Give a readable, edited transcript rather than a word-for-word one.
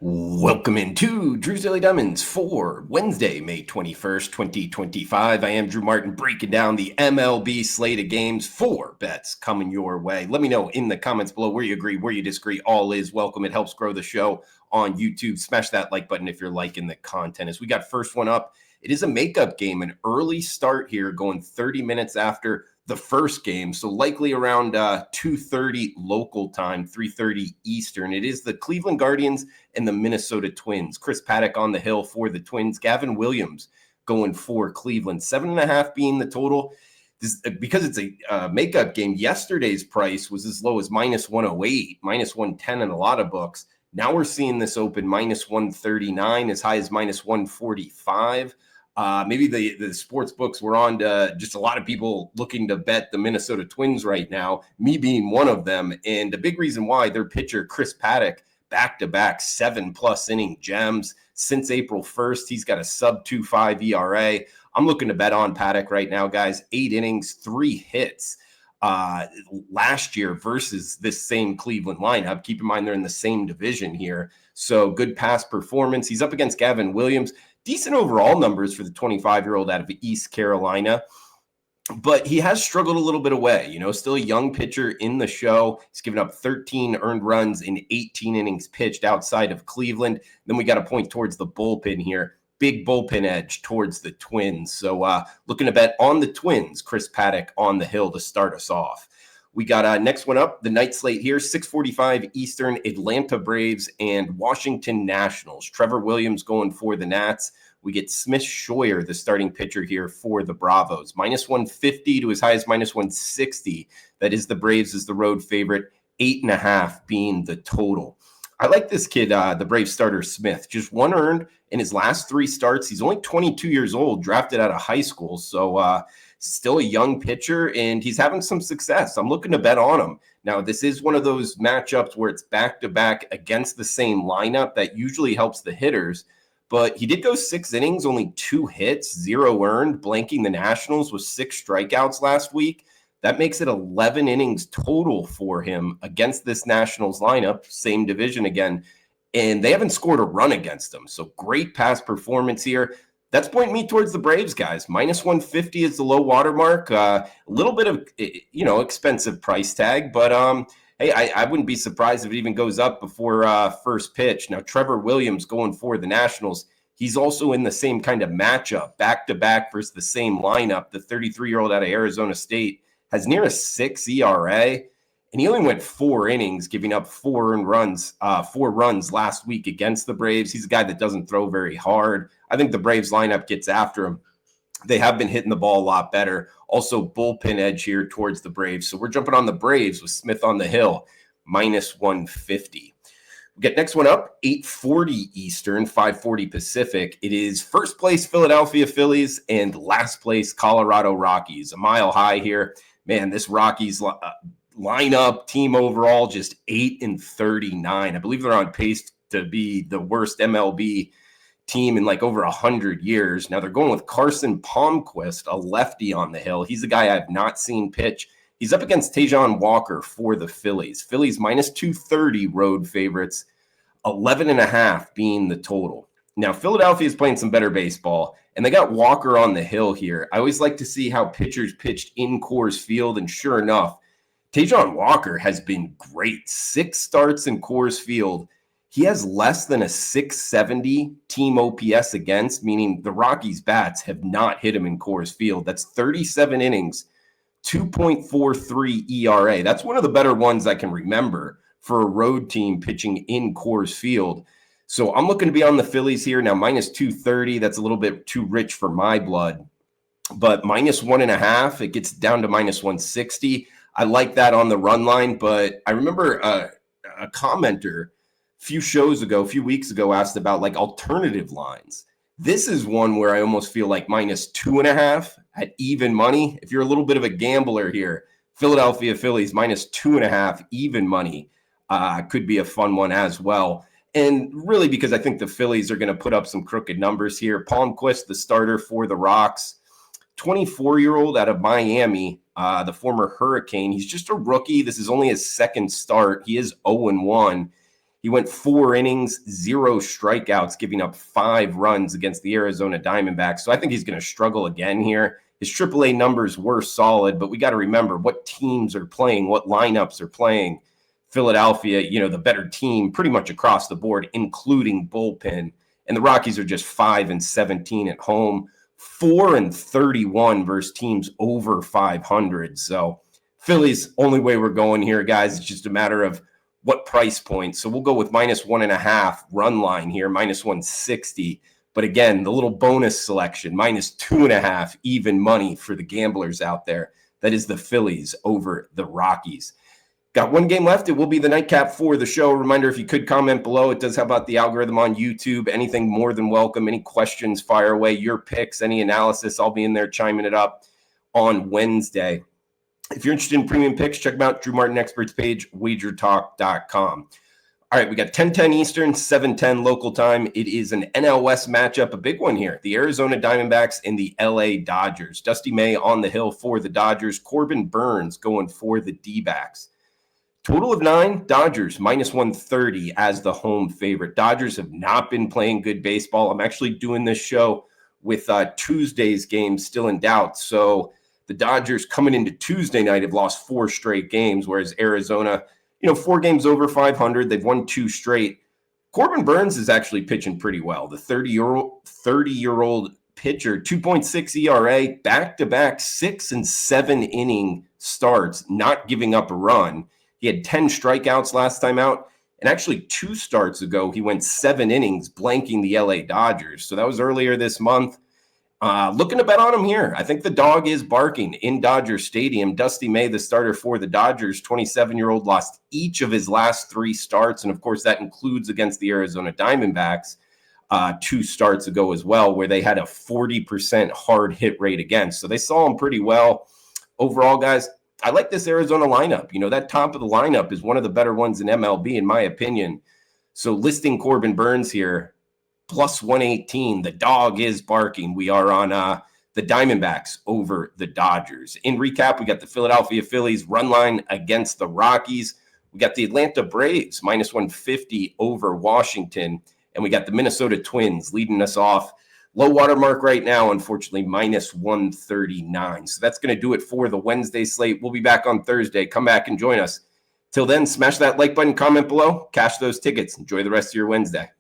Welcome into Drew's Daily Diamonds for Wednesday, May 21st, 2025. I am Drew Martin breaking down the MLB slate of games. 4 bets coming your way. Let me know in the comments below where you agree, where you disagree. All is welcome. It helps grow the show on YouTube. Smash that like button if you're liking the content. As we got first one up, it is a makeup game, an early start here going 30 minutes after the first game, so likely around 2:30 local time, 3:30 Eastern. It is the Cleveland Guardians and the Minnesota Twins. Chris Paddock on the hill for the Twins. Gavin Williams going for Cleveland. 7.5 being the total. Because it's a makeup game, yesterday's price was as low as minus 108, minus 110 in a lot of books. Now we're seeing this open minus 139, as high as minus 145. Maybe the sports books were on to just a lot of people looking to bet the Minnesota Twins right now, me being one of them. And a big reason why their pitcher, Chris Paddock, back-to-back 7+ inning gems since April 1st. He's got a sub 2.5 ERA. I'm looking to bet on Paddock right now, guys. 8 innings, 3 hits last year versus this same Cleveland lineup. Keep in mind they're in the same division here. So good past performance. He's up against Gavin Williams. Decent overall numbers for the 25-year-old out of East Carolina, but he has struggled a little bit away. Still a young pitcher in the show. He's given up 13 earned runs in 18 innings pitched outside of Cleveland. Then we got to point towards the bullpen here. Big bullpen edge towards the Twins. So looking to bet on the Twins, Chris Paddock on the hill to start us off. We got next one up, the night slate here, 6:45 Eastern, Atlanta Braves and Washington Nationals. Trevor Williams going for the Nats. We get Smith Scheuer, the starting pitcher here for the Bravos. Minus 150 to as high as minus 160. That is the Braves as the road favorite, 8.5 being the total. I like this kid, the Brave starter Smith. Just 1 earned in his last 3 starts. He's only 22 years old, drafted out of high school. So still a young pitcher, and he's having some success. I'm looking to bet on him. Now, this is one of those matchups where it's back-to-back against the same lineup. That usually helps the hitters. But he did go 6 innings, only 2 hits, 0 earned, blanking the Nationals with 6 strikeouts last week. That makes it 11 innings total for him against this Nationals lineup, same division again, and they haven't scored a run against them. So great past performance here. That's pointing me towards the Braves, guys. Minus 150 is the low water mark. A little bit of, expensive price tag, but hey, I wouldn't be surprised if it even goes up before first pitch. Now, Trevor Williams going for the Nationals. He's also in the same kind of matchup, back-to-back versus the same lineup. The 33-year-old out of Arizona State has near a 6 ERA, and he only went 4 innings, giving up 4 runs last week against the Braves. He's a guy that doesn't throw very hard. I think the Braves lineup gets after him. They have been hitting the ball a lot better. Also, bullpen edge here towards the Braves. So we're jumping on the Braves with Smith on the hill, minus 150. We get next one up, 8:40 Eastern, 5:40 Pacific. It is first place Philadelphia Phillies and last place Colorado Rockies. A mile high here. Man, this Rockies lineup, team overall, just 8-39. I believe they're on pace to be the worst MLB team in like over 100 years. Now they're going with Carson Palmquist, a lefty on the hill. He's a guy I've not seen pitch. He's up against Tajon Walker for the Phillies. Phillies minus 230 road favorites, 11.5 being the total. Now, Philadelphia is playing some better baseball, and they got Walker on the hill here. I always like to see how pitchers pitched in Coors Field, and sure enough, Tajon Walker has been great. 6 starts in Coors Field. He has less than a 670 team OPS against, meaning the Rockies' bats have not hit him in Coors Field. That's 37 innings, 2.43 ERA. That's one of the better ones I can remember for a road team pitching in Coors Field. So I'm looking to be on the Phillies here. Now, minus 230, that's a little bit too rich for my blood. But minus 1.5, it gets down to minus 160. I like that on the run line. But I remember a commenter a few weeks ago, asked about like alternative lines. This is one where I almost feel like minus 2.5 at even money. If you're a little bit of a gambler here, Philadelphia Phillies minus 2.5 even money could be a fun one as well. And really because I think the Phillies are going to put up some crooked numbers here. Palmquist, the starter for the Rocks, 24-year-old out of Miami, the former Hurricane. He's just a rookie. This is only his second start. He is 0-1. He went 4 innings, 0 strikeouts, giving up 5 runs against the Arizona Diamondbacks. So I think he's going to struggle again here. His AAA numbers were solid, but we got to remember what teams are playing, what lineups are playing. Philadelphia, the better team pretty much across the board, including bullpen. And the Rockies are just 5-17 at home, 4-31 versus teams over 500. So Phillies, only way we're going here, guys. It's just a matter of what price point. So we'll go with -1.5 run line here, -160. But again, the little bonus selection, -2.5 even money for the gamblers out there. That is the Phillies over the Rockies. Got one game left. It will be the nightcap for the show. Reminder, if you could comment below, it does help out the algorithm on YouTube. Anything more than welcome. Any questions, fire away. Your picks, any analysis, I'll be in there chiming it up on Wednesday. If you're interested in premium picks, check them out. Drew Martin Experts page, WagerTalk.com. All right, we got 10:10 Eastern, 7:10 local time. It is an NL West matchup, a big one here. The Arizona Diamondbacks and the LA Dodgers. Dusty May on the hill for the Dodgers. Corbin Burns going for the D-backs. Total of 9, Dodgers -130 as the home favorite. Dodgers have not been playing good baseball. I'm actually doing this show with Tuesday's game still in doubt. So the Dodgers coming into Tuesday night have lost 4 straight games, whereas Arizona, 4 games over 500. They've won 2 straight. Corbin Burns is actually pitching pretty well. The 30-year-old pitcher, 2.6 ERA, back-to-back 6 and 7 inning starts, not giving up a run. He had 10 strikeouts last time out, and actually 2 starts ago, he went 7 innings blanking the LA Dodgers. So that was earlier this month. Looking to bet on him here. I think the dog is barking in Dodger Stadium. Dusty May, the starter for the Dodgers, 27-year-old, lost each of his last 3 starts. And, of course, that includes against the Arizona Diamondbacks 2 starts ago as well, where they had a 40% hard hit rate against. So they saw him pretty well. Overall, guys, I like this Arizona lineup. That top of the lineup is one of the better ones in MLB, in my opinion. So listing Corbin Burns here, +118. The dog is barking. We are on the Diamondbacks over the Dodgers. In recap, we got the Philadelphia Phillies run line against the Rockies. We got the Atlanta Braves -150 over Washington. And we got the Minnesota Twins leading us off. Low water mark right now, unfortunately, -139. So that's going to do it for the Wednesday slate. We'll be back on Thursday. Come back and join us. Till then, smash that like button, comment below, cash those tickets. Enjoy the rest of your Wednesday.